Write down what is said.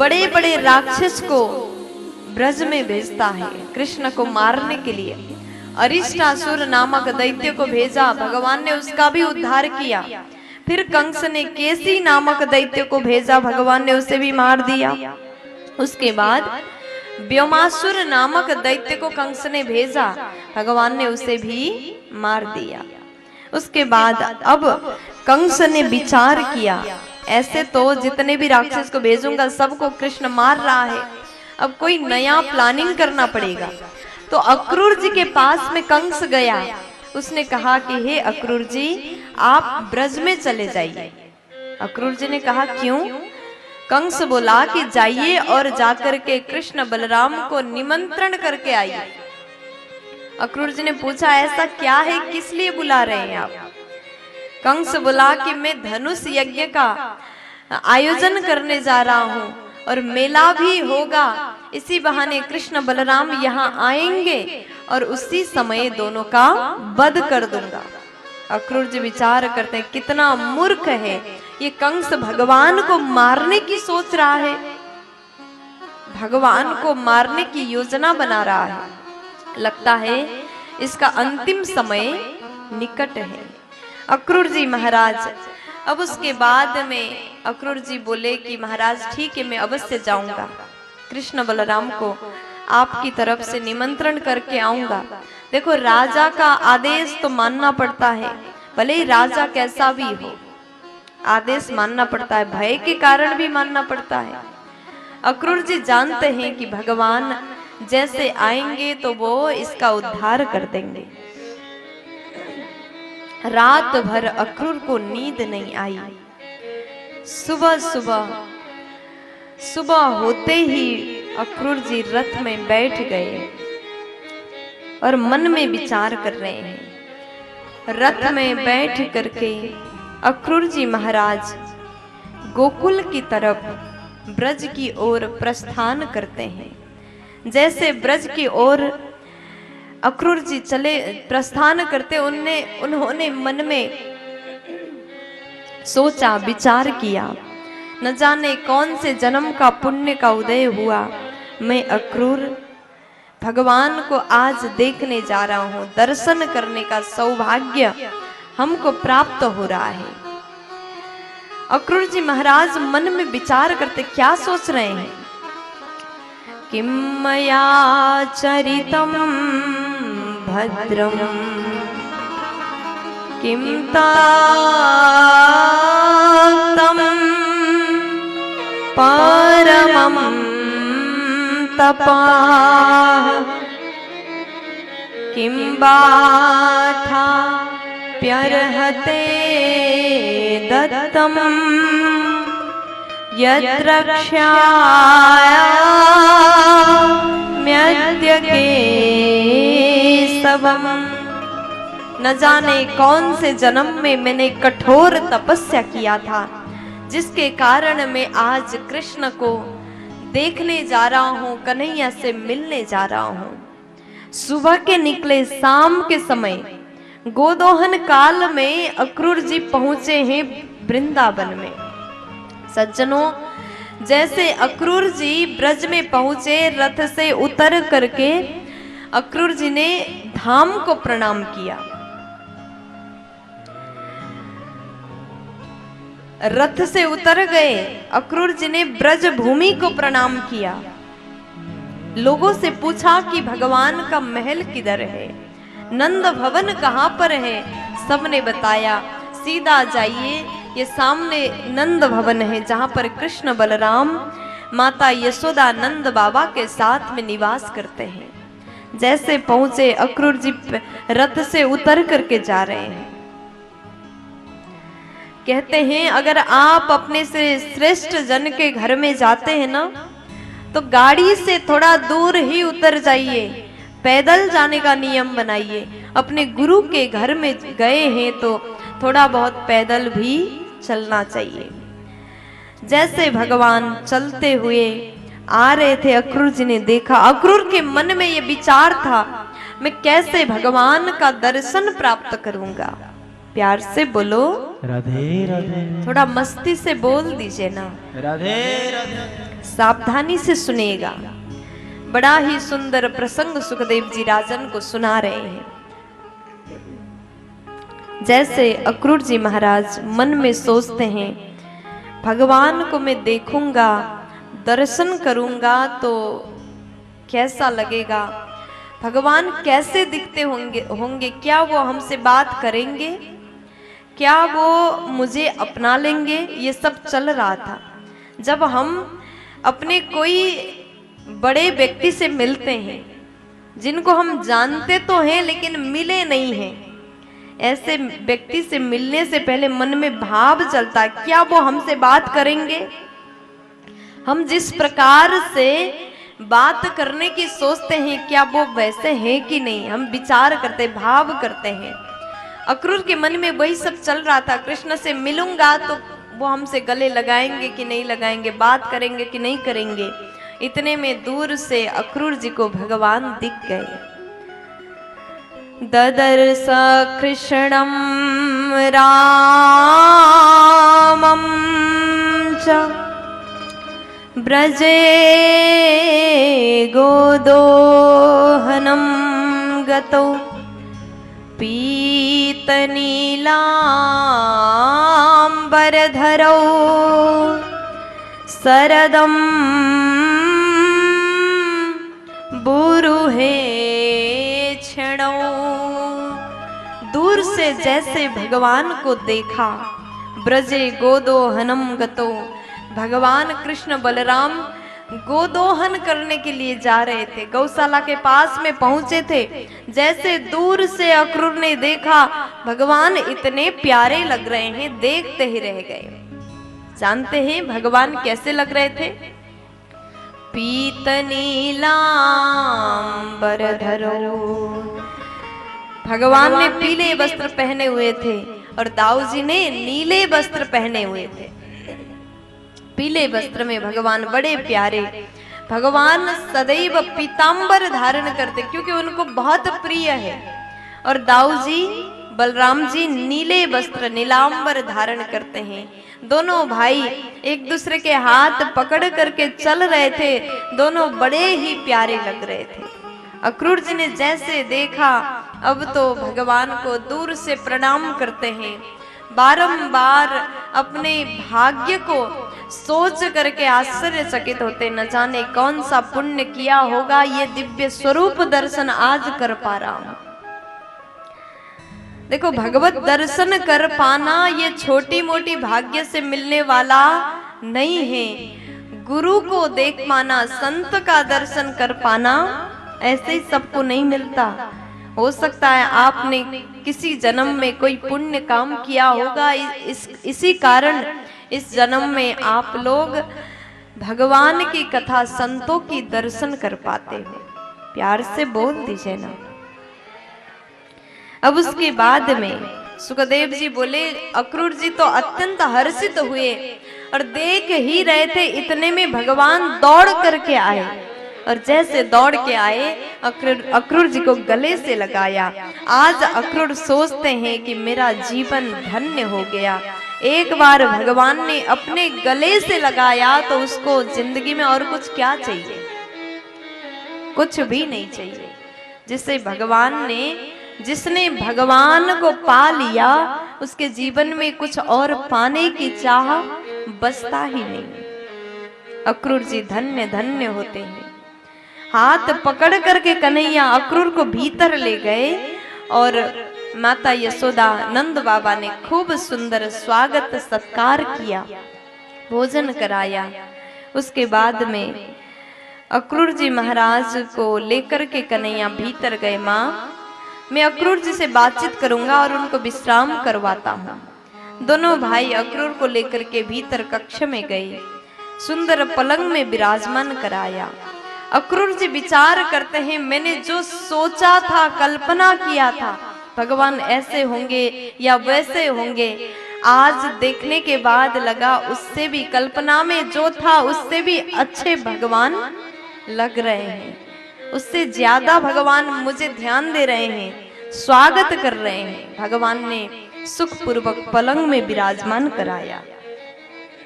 बड़े बड़े राक्षस को ब्रज में भेजता है कृष्ण को मारने के लिए। अरिष्टासुर नामक दैत्य को भेजा, भगवान ने उसका भी उद्धार किया। फिर कंस ने केसी नामक दैत्य को भेजा, भगवान ने उसे भी मार दिया। उसके बाद व्योमासुर नामक दैत्य को कंस ने भेजा, भगवान ने उसे भी मार दिया। उसके बाद अब कंस ने विचार किया, ऐसे तो जितने भी राक्षस को भेजूंगा सबको कृष्ण मार रहा है, अब कोई नया प्लानिंग करना पड़ेगा। तो अक्रूर जी के पास में कंस गया, उसने कहा कि हे अक्रूर जी, आप ब्रज में चले जाइए। अक्रूर जी ने कहा क्यों? कंस बोला कि जाइए और जाकर के कृष्ण बलराम को निमंत्रण करके आइए। अक्रूर जी ने पूछा ऐसा क्या है, किस लिए बुला रहे हैं आप? कंस बोला कि मैं धनुष यज्ञ का आयोजन करने जा रहा हूँ और मेला भी होगा, इसी बहाने कृष्ण बलराम यहाँ आएंगे और उसी समय दोनों का वध कर दूंगा। अक्रूर जी विचार करते हैं कितना मूर्ख है ये, कंस भगवान को मारने की सोच रहा है, भगवान को मारने की योजना बना रहा है, लगता है इसका अंतिम समय निकट है। अक्रूर जी महाराज, अब उसके बाद में अक्रूर जी बोले कि महाराज ठीक है, मैं अवश्य जाऊंगा, कृष्ण बलराम को आपकी तरफ से निमंत्रण करके आऊंगा। देखो राजा का आदेश तो मानना पड़ता है, भले ही राजा कैसा भी हो, आदेश मानना पड़ता है, भय के कारण भी मानना पड़ता है। अक्रूर जी जानते हैं कि भगवान जैसे आएंगे तो वो इसका उद्धार कर देंगे। रात भर अक्रूर को नींद नहीं आई। सुबह होते ही अक्रूर जी रथ में बैठ गए और मन में विचार कर रहे हैं। रथ में बैठ करके अक्रूर जी महाराज गोकुल की तरफ ब्रज की ओर प्रस्थान करते हैं। जैसे ब्रज की ओर अक्रूर जी चले प्रस्थान करते, उन्होंने मन में सोचा, विचार किया, न जाने कौन से जन्म का पुण्य का उदय हुआ, मैं अक्रूर भगवान को आज देखने जा रहा हूँ, दर्शन करने का सौभाग्य हमको प्राप्त हो रहा है। अक्रूर जी महाराज मन में विचार करते क्या सोच रहे हैं, किम मया चरितम भद्रम किम ताक्तम परमं तपाः किम बाथा प्यर्हते दत्तम यद्रक्ष्याम्यद्य केशवम्। न जाने कौन से जन्म में मैंने कठोर तपस्या किया था, जिसके कारण मैं आज कृष्ण को देखने जा रहा हूँ, कन्हैया से मिलने जा रहा हूँ। सुबह के निकले, शाम के समय गोदोहन काल में अक्रूर जी पहुंचे हैं वृंदावन में। सज्जनों, जैसे अक्रूर जी ब्रज में पहुंचे, रथ से उतर करके अक्रूर जी ने धाम को प्रणाम किया। रथ से उतर गए, अक्रूर जी ने ब्रज भूमि को प्रणाम किया। लोगों से पूछा कि भगवान का महल किधर है, नंद भवन कहाँ पर है? सबने बताया सीधा जाइए, ये सामने नंद भवन है, जहाँ पर कृष्ण बलराम माता यशोदा नंद बाबा के साथ में निवास करते हैं। जैसे पहुंचे, अक्रूर जी रथ से उतर करके जा रहे हैं। कहते हैं अगर आप अपने से श्रेष्ठ जन के घर में जाते हैं ना, तो गाड़ी से थोड़ा दूर ही उतर जाइए, पैदल जाने का नियम बनाइए। अपने गुरु के घर में गए हैं तो थोड़ा बहुत पैदल भी चलना चाहिए। जैसे भगवान चलते हुए आ रहे थे, अक्रूर जी ने देखा। अक्रूर के मन में ये विचार था, मैं कैसे भगवान का दर्शन प्राप्त करूंगा। प्यार से बोलो राधे राधे। थोड़ा मस्ती से बोल दीजिए ना। राधे राधे। सावधानी से सुनिएगा। बड़ा ही सुंदर प्रसंग सुखदेव जी राजन को सुना रहे हैं। जैसे अक्रूर जी महाराज मन में सोचते हैं भगवान को मैं देखूंगा, दर्शन करूंगा तो कैसा लगेगा, भगवान कैसे दिखते होंगे, क्या वो हमसे बात करेंगे, क्या वो मुझे अपना लेंगे। ये सब चल रहा था। जब हम अपने कोई बड़े व्यक्ति से मिलते हैं जिनको हम जानते तो हैं लेकिन मिले नहीं हैं, ऐसे व्यक्ति से मिलने से पहले मन में भाव चलता है क्या वो हमसे बात करेंगे। हम जिस प्रकार से बात करने की सोचते हैं क्या वो वैसे हैं कि नहीं, हम विचार करते, भाव करते हैं। अक्रूर के मन में वही सब चल रहा था। कृष्ण से मिलूंगा तो वो हमसे गले लगाएंगे कि नहीं लगाएंगे, बात करेंगे कि नहीं करेंगे। इतने में दूर से अक्रूर जी को भगवान दिख गए। ददर्श कृष्णं रामं च ब्रजे गोदोहनं गतो पीतनीलाम्बरधरौ शरदं बुरुहे क्षणौ। दूर से जैसे भगवान को देखा, ब्रजे गोदोहनम गतो, भगवान कृष्ण बलराम गोदोहन करने के लिए जा रहे थे, गौशाला के पास में पहुंचे थे। जैसे दूर से अक्रूर ने देखा भगवान इतने प्यारे लग रहे हैं, देखते ही रह गए। जानते हैं भगवान कैसे लग रहे थे? पीतनीलाम्बरधरो, भगवान ने पीले वस्त्र पहने हुए थे और दाऊ जी ने नीले वस्त्र पहने हुए थे। पीले वस्त्र में भगवान बड़े प्यारे। भगवान सदैव पीतांबर धारण करते क्योंकि उनको बहुत प्रिय है। और दाऊ जी बलराम जी नीले वस्त्र नीलांबर धारण करते हैं। दोनों भाई एक दूसरे के हाथ पकड़ करके चल रहे थे। दोनों बड़े ही प्यारे लग रहे थे। अक्रूर जी ने जैसे देखा अब तो भगवान को दूर से प्रणाम करते हैं। बारंबार अपने भाग्य को सोच करके आश्चर्यचकित होते, न जाने कौन सा पुण्य किया होगा ये दिव्य स्वरूप दर्शन आज कर पा रहा हूं। देखो भगवत दर्शन कर पाना ये छोटी मोटी भाग्य से मिलने वाला नहीं है। गुरु को देख पाना, संत का दर्शन कर पाना ऐसे ही सबको नहीं मिलता। हो सकता है आपने किसी जन्म में कोई पुण्य काम किया होगा, इसी कारण इस जन्म में आप लोग भगवान की कथा, संतों की दर्शन कर पाते हो। प्यार से बोल दीजिए ना। अब उसके बाद में सुखदेव जी बोले, अक्रूर जी तो अत्यंत हर्षित हुए और देख ही रहे थे, इतने में भगवान दौड़ करके आए। और जैसे दौड़ के आए अक्रूर जी को गले से लगाया। आज अक्रूर सोचते हैं कि मेरा जीवन धन्य हो गया। एक बार भगवान ने अपने गले से लगाया तो उसको जिंदगी में और कुछ क्या चाहिए? कुछ भी नहीं चाहिए। जिसने भगवान को पा लिया उसके जीवन में कुछ और पाने की चाह बचता ही नहीं। अक्रूर जी धन्य धन्य होते हैं। हाथ पकड़ करके कन्हैया अक्रूर को भीतर ले गए और माता यशोदा नंद बाबा ने खूब सुंदर स्वागत सत्कार किया, भोजन कराया। उसके बाद में अक्रूर जी महाराज को लेकर के कन्हैया भीतर गए। माँ, मैं अक्रूर जी से बातचीत करूंगा और उनको विश्राम करवाता हूँ। दोनों भाई अक्रूर को लेकर के भीतर कक्ष में गए, सुंदर पलंग में विराजमान कराया। अक्रूर जी विचार करते हैं, मैंने जो सोचा था, कल्पना किया था भगवान ऐसे होंगे या वैसे होंगे, आज देखने के बाद लगा उससे भी, कल्पना में जो था उससे भी अच्छे भगवान लग रहे हैं। उससे ज्यादा भगवान मुझे ध्यान दे रहे हैं, स्वागत कर रहे हैं। भगवान ने सुखपूर्वक पलंग में विराजमान कराया।